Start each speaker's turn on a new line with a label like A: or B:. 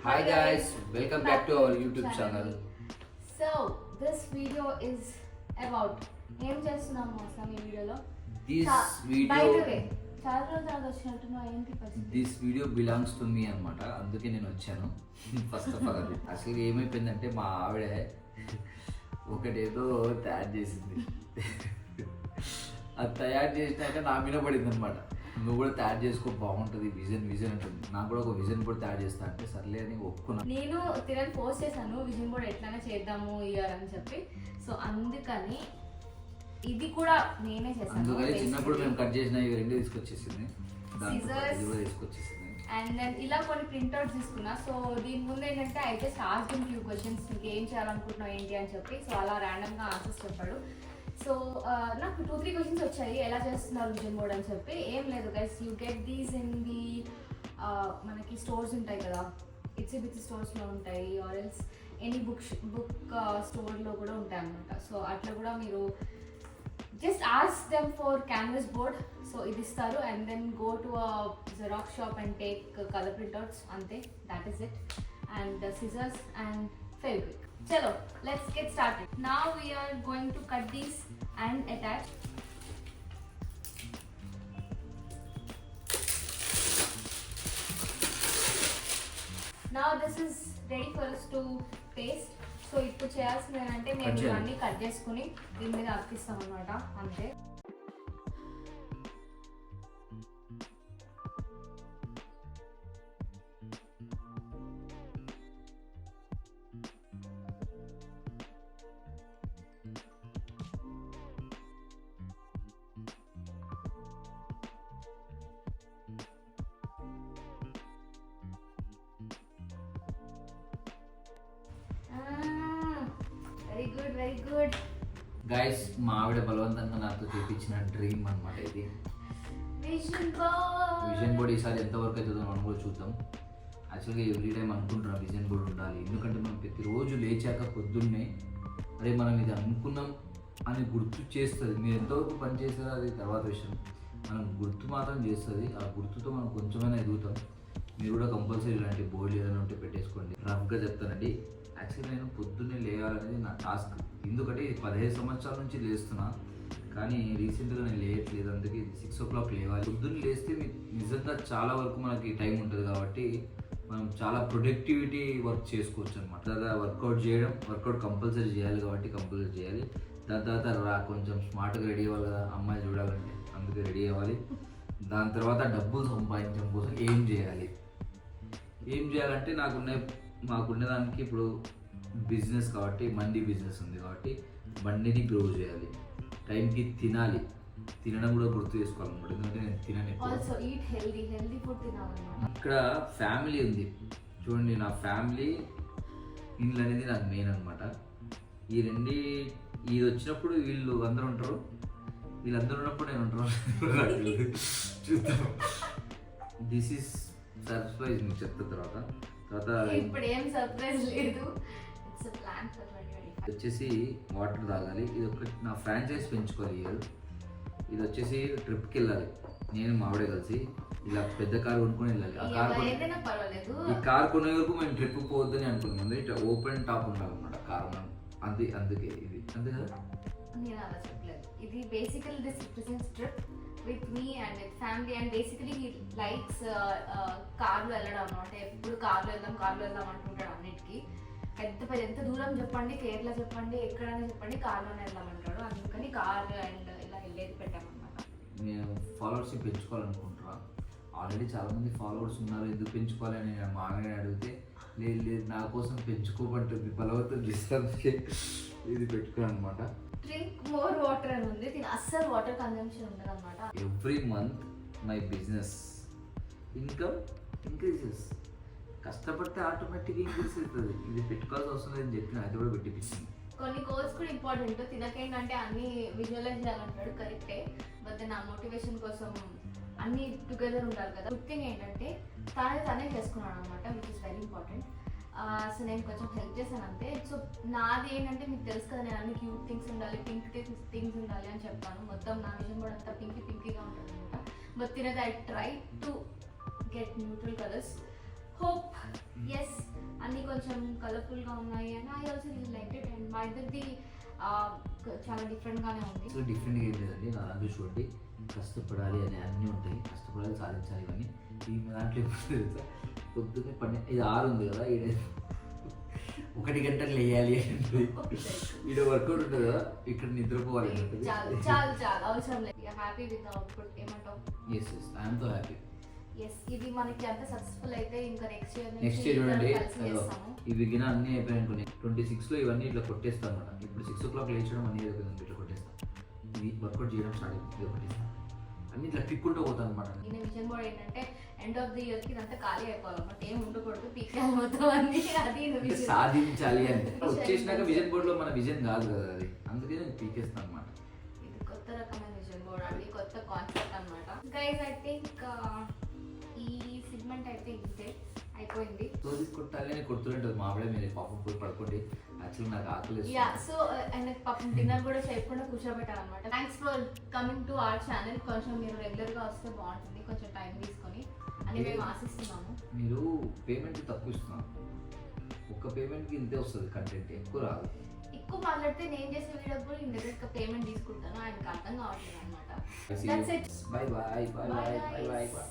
A: Hi guys, welcome back to our YouTube channel.
B: So this video is about ఏం చేస్తున్నాము అసలు ఈ వీడియోలో. By the way, చాలా రోజుల తర్వాత వచ్చినట్టున్నా ఏంటి పరిస్థితి?
A: This video belongs to me అన్నమాట. అందుకే నేను వచ్చాను. ఫస్ట్ ఆఫ్ ఆల్ అది అసలు ఏమైపోయిందంటే మా ఆవిడ ఒకటేదో తయారు చేసింది. అది తయారు చేసినాక నా మీద పడింది అనమాట. నువ్వు కూడా తయారు చేసుకో, బాగుంటుంది, విజన్ ఉంటుంది. నాకు కూడా ఒక విజన్ బోర్డ్ తయారు చేస్తా అంటే సర్లే అని ఒప్పుకున్నా.
B: నేను తిరగని పోస్ట్ చేశాను విజన్ బోర్డ్ ఎట్లైనా చేద్దాము ఇయర్ అని చెప్పి. సో అందుకని ఇది కూడా నేనే చేశాను.
A: అందుకని చిన్నప్పుడు మేము కట్ చేసిన ఇవి రెండు తీసుకొచ్చేసింది,
B: అండ్ దెన్ ఇలా కొన్ని ప్రింట్అవుట్స్ తీసుకున్నా. సో దీని ముందు ఏంటంటే అయితే ఆస్కింగ్ ఫ్యూ క్వశ్చన్స్, నీకు ఏం చేయాలనుకుంటున్నావు ఏంటి అని చెప్పి. సో అలా ర్యాండమ్గా ఆన్సర్స్ చెప్పాడు. సో నాకు 2-3 క్వశ్చన్స్ వచ్చాయి, ఎలా చేస్తున్నారు విజన్ బోర్డ్ అని చెప్పి. ఏం లేదు guys, you get these in the మనకి స్టోర్స్ ఉంటాయి కదా, ఇట్స్ స్టోర్స్లో ఉంటాయి, ఆర్ ఎల్స్ ఎనీ బుక్ స్టోర్లో కూడా ఉంటాయి అన్నమాట. సో అట్లా కూడా మీరు just ask them for canvas board. So ఇది ఇస్తారు and then go to xerox shop and take colour printouts, అంతే, that is it. And scissors and Fevikwik. Chalo, let's get started. Now we are going to cut these and attach. Now this is ready for us to paste. So ఇప్పుడు చేయాల్సింది ఏంటంటే మేము ఇవన్నీ cut చేసుకుని దీని మీద అతికిస్తాం అన్నమాట, అంతే. వెరీ గుడ్
A: గైస్, మా ఆవిడ బలవంతంగా నాతో చేపించిన డ్రీమ్ అనమాట ఇది, విజన్ బోర్డ్. ఈసారి ఎంతవరకు అవుతుందో మనం కూడా చూద్దాం. యాక్చువల్గా ఎవ్రీ టైం అనుకుంటున్నాం విజన్ బోర్డ్ ఉండాలి, ఎందుకంటే మనం ప్రతిరోజు లేచాక పొద్దున్నే అరే మనం ఇది అనుకున్నాం అని గుర్తు చేస్తుంది. మీరు ఎంతవరకు పని చేస్తారో అది తర్వాత విషయం, మనం గుర్తు మాత్రం చేస్తుంది. ఆ గుర్తుతో మనం కొంచెమైనా ఎదుగుతాం. మీరు కూడా కంపల్సరీ ఇలాంటి బోర్డు ఏదైనా ఉంటే పెట్టేసుకోండి. రఫ్గా చెప్తానండి, యాక్చువల్లీ నేను పొద్దున్నే లేవాలనేది నా టాస్క్. ఎందుకంటే 15 సంవత్సరాల నుంచి లేస్తున్నా, కానీ రీసెంట్గా నేను లేయట్లేదు. అందుకే 6 o'clock లేవాలి. పొద్దున్న లేస్తే నిజంగా చాలా వరకు మనకి టైం ఉంటుంది కాబట్టి మనం చాలా ప్రొడక్టివిటీ వర్క్ చేసుకోవచ్చు అనమాట. తర్వాత వర్కౌట్ కంపల్సరీ చేయాలి కాబట్టి కంపల్సరీ చేయాలి. దాని తర్వాత కొంచెం స్మార్ట్గా రెడీ అవ్వాలి కదా, అమ్మాయి చూడాలంటే, అందుకే రెడీ అవ్వాలి. దాని తర్వాత డబ్బులు సంపాదించడం కోసం ఏం చేయాలంటే మాకున్న దానికి ఇప్పుడు బిజినెస్ కాబట్టి, మండీ బిజినెస్ ఉంది కాబట్టి బండిని గ్రో చేయాలి, టైంకి తినాలి, తినడం కూడా గుర్తు చేసుకోవాలన్నమాట. ఎందుకంటే నేను తినను. ఇక్కడ ఫ్యామిలీ ఉంది చూడండి, నా ఫ్యామిలీ ఇల్లు అనేది నాకు మెయిన్ అనమాట. ఇది వచ్చినప్పుడు వీళ్ళు అందరూ ఉంటారు, వీళ్ళందరూ ఉన్నప్పుడు నేను ఉంటాను. చూద్దాం. దిస్ ఈస్ సర్ప్రైజ్, మీకు చెప్తా తర్వాత.
B: ఇప్పుడు ఏం సర్ప్రైజ్ లేదు, ఇట్స్ ఎ ప్లాన్ ఫర్ 2025.
A: వచ్చేసి వాటర్ తాగాలి. ఇది ఒక నా ఫ్రాంచైజ్ పెంచుకోవాలి. ఇది వచ్చేసి ట్రిప్కి వెళ్ళాలి, నేను మావిడే కలిసి ఇలా పెద్ద కార్ కొనుక్కొని వెళ్ళాలి. ఈ కార్ కొనే వరకు మేము ట్రిప్ పోవద్దని అనుకున్నాం. ఇట్లా ఓపెన్ టాప్ ఉండాలన్నమాట కార్, అందుకే ఇది అంతే కదా.
B: నేను అలా చెప్పలేదు, ఇది basically this represents trip with me and with family. And basically he likes కార్లో వెళ్ళడం అనమాట. ఎప్పుడు కార్లో వెళ్దాం అంటుంటాడు అన్నిటికీ. ఎంత దూరం చెప్పండి, కేరళ చెప్పండి, ఎక్కడైనా చెప్పండి, కార్లోనే వెళ్దామంటాడు. అందుకని కార్ అండ్ ఇలా వెళ్ళేది పెట్టామన్నమాట.
A: నేను ఫాలోవర్షిప్ పెంచుకోవాలనుకుంటున్నా. ఆల్రెడీ చాలామంది ఫాలోవర్స్ ఉన్నారు, ఎందుకు పెంచుకోవాలి అని నేను మామూలుగా అడిగితే లేదు నా కోసం పెంచుకోబట్టుంది, బలవంతం చేస్తే ఇది పెట్టుకున్నాను అనమాట.
B: డ్రింక్ మోర్ వాటర్ అని ఉంది, అస్సలు వాటర్ కన్జంప్షన్ ఉండదు అనమాట.
A: Every month my business income increases. కష్టపడితే ఆటోమేటిక్గా ఇంక్రీజ్ అవుతుంది. ఇది పెట్టుకోవాల్సిన అవసరం లేదని చెప్పిన అది కూడా పెట్టిపించింది.
B: కొన్ని కోర్స్ కూడా ఇంపార్టెంట్. తినకేంటంటే అన్ని విజువలైజ్ చేయాలంటాడు, కరెక్టే. బట్ నా మోటివేషన్ కోసం అన్ని టుగెదర్ ఉండాలి కదా. గుడ్ థింగ్ ఏంటంటే తనే చేసుకున్నాడు అనమాట, which is very important. So నేను కొంచెం హెల్ప్ చేశాను అంతే. సో నాది ఏంటంటే మీకు తెలుసు కదా, నేను అన్ని క్యూట్ థింగ్స్ ఉండాలి, పింక్ థింగ్స్ ఉండాలి అని చెప్తాను. మొత్తం నా విజన్ కూడా అంతా పింకీగా ఉంటుంది అనమాట. బట్ తినది I try to get neutral colors. Hope, yes, అన్నీ కొంచెం కలర్ఫుల్గా ఉన్నాయి and I also like it and మా ఇద్దరిది చాలా డిఫరెంట్గానే ఉంది.
A: అసలు డిఫరెంట్గా ఏం లేదండి, నా దాంట్లో చూడండి కష్టపడాలి అని అన్నీ ఉంటాయి, కష్టపడాలి సాధించాలి ఇవన్నీ. ఈ దాంట్లో ఎప్పుడు తెలుసా, పొద్దున్నే ఇది 6 ఉంది కదా, 1 గంటకు లేయాలి అంటే ఇక్కడ వర్కౌట్ ఉంటుంది కదా, ఇక్కడ నిద్రపోవాలి ఉంటుంది.
B: చాలు చాలు చాలు అవసరం లేదు. హ్యాపీ విత్ అవుట్పుట్ ఏమంటావు?
A: Yes yes I'm so happy.
B: Yes ఇది మనకి అంత సక్సెస్ఫుల్ అయితే ఇంకా నెక్స్ట్
A: ఇయర్ చూడండి ఇవి గిన అన్నీ అయిపోయాయి అనుకుని 26లో ఇవన్నీ ఇట్లా కొట్టేస్తాను అనమాట. ఇప్పుడు 6 o'clock లేచడం అన్నీ అయిపోయింది, ఇట్లా కొట్టేస్తాను. ఇది వర్కౌట్ చేయడం స్టార్ట్ అయింది, ఇది కొట్టేస్తాను అన్ని ఇట్లా పిక్కుంటూ పోతాను అనమాట.
B: ఈయన విజన్ కూడా ఏంటంటే ఎండ్ ఆఫ్ ది ఇయర్ కి ఇదంతా ఖాళీ అయిపోవాలన్నమాట, ఏం ఉండకూడదు, పీకాలి మొత్తం అన్ని. అది
A: సాధించాలి అని వచ్చేసినాక విజన్ బోర్డ్ లో మన విజన్ కాదు కదా అది, అందుకే నేను పీకేస్తాను అనమాట.
B: ఇది కొత్త రకమైన విజన్ బోర్డ్ అండి, కొత్త కాన్సెప్ట్ అనమాట. గైస్ ఐ థింక్ ఈ సెగ్మెంట్ అయితే ఇంతే అయిపోయింది.
A: రోజు కొట్టాలని కొడుతుంటుంది మావిడే, మీరు పాపం పోయి పడుకోండి, యాక్చువల్లీ నాకు ఆకలి.
B: యా సో అండ్ పాపం డిన్నర్ కూడా చేయకుండా కూర్చోబెట్టాలన్నమాట. Thanks for coming to our channel. కొంచెం మీరు రెగ్యులర్గా వస్తే బాగుంటుంది, కొంచెం టైం తీసుకొని అని మేము ఆశిస్తున్నాము.
A: మీరు పేమెంట్ తక్కువ ఇస్తున్నాం, ఒక్క పేమెంట్కి ఇంతే వస్తుంది, కంటెంట్ ఎక్కువ రాదు.
B: ఎక్కువ మాట్లాడితే నేను చేసే వీడియోకి కూడా ఇండైరెక్ట్గా పేమెంట్ తీసుకుంటాను, ఆయనకు అర్థం కావట్లేదు అనమాట.
A: By by by by by by.